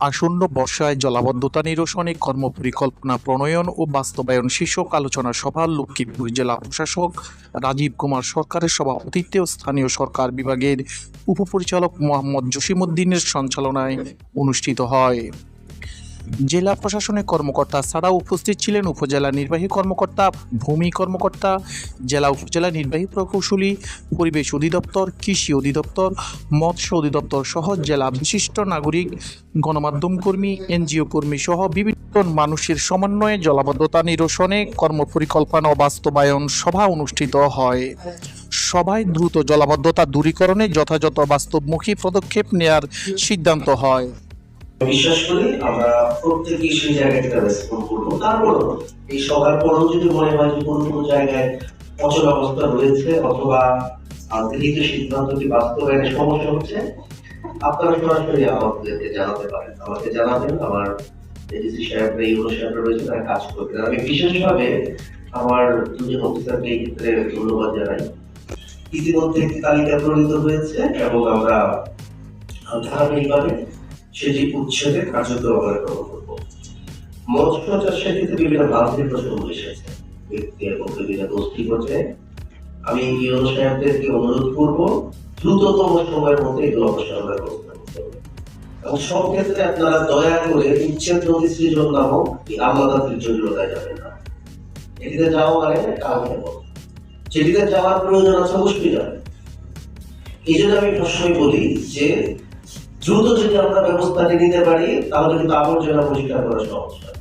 আসন্ন বর্ষায় জলাবদ্ধতা নিরসনে কর্মপরিকল্পনা প্রণয়ন ও বাস্তবায়ন শীর্ষক আলোচনা সভা লক্ষ্মীপুর জেলা প্রশাসক রাজীব কুমার সরকারের সভাপতিত্বে ও স্থানীয় সরকার বিভাগের উপপরিচালক মোহাম্মদ জসিমউদ্দিনের সঞ্চালনায় অনুষ্ঠিত হয়। জেলা প্রশাসনের কর্মকর্তা ছাড়াও উপস্থিত ছিলেন উপজেলা নির্বাহী কর্মকর্তা, ভূমি কর্মকর্তা, জেলা উপজেলা নির্বাহী প্রকৌশলী, পরিবেশ অধিদপ্তর, কৃষি অধিদপ্তর, মৎস্য অধিদপ্তর সহ জেলা বিশিষ্ট নাগরিক, গণমাধ্যম কর্মী, এনজিও কর্মী সহ বিভিন্ন মানুষের সমন্বয়ে জলাবদ্ধতা নিরসনে কর্মপরিকল্পনা ও বাস্তবায়ন সভা অনুষ্ঠিত হয়। সভায় দ্রুত জলাবদ্ধতা দূরীকরণে যথাযথ বাস্তবমুখী পদক্ষেপ নেয়ার সিদ্ধান্ত হয়। বিশ্বাস করি আমরা প্রত্যেকেই সেই জায়গাটা রেসপন্ড করবো। তারপরও এই সবার পরেও যদি মনে হয় যে কোনো কোনো জায়গায় অচল অবস্থা রয়েছে অথবা গৃহীত সিদ্ধান্তটি বাস্তবায়নে সমস্যা হচ্ছে, আপনারা সরাসরি আমাদেরকে জানাতে পারেন। আমাকে জানাবেন, আমার এডিসি সাহেব ইউনো সাহেব রয়েছে, তারা কাজ করবেন। আমি বিশেষভাবে আমার দুজন অফিসারকে এই ক্ষেত্রে ধন্যবাদ জানাই। ইতিমধ্যে একটি তালিকা প্রণীত হয়েছে এবং আমরা ধারাবাহিকভাবে সেটি উচ্ছেদে কার্যকর গ্রহণ করবো। মৎস্য চাষের ক্ষেত্রে বিভিন্ন বাধার প্রসঙ্গ এসেছে ব্যক্তি এবং বিভিন্ন গোষ্ঠী পর্যায়ে। আমি ইউনো সাহেবদেরকে অনুরোধ করবো দ্রুততম সময়ের মধ্যে এগুলো অবসরের ব্যবস্থা করতে হবে এবং সব ক্ষেত্রে আপনারা দয়া করে উচ্ছেদ নদী সৃজন নামক আমাদের জটিলতায় যাবেন না। এটিতে যাওয়া মানে কালকে যেটিতে যাওয়ার প্রয়োজন আছে অবশ্যই যাবে। এই জন্য আমি সবসময় বলি যে দ্রুত যদি আমরা ব্যবস্থাটি নিতে পারি তাহলে কিন্তু আবর্জনা পরিষ্কার করা সহজ হয়।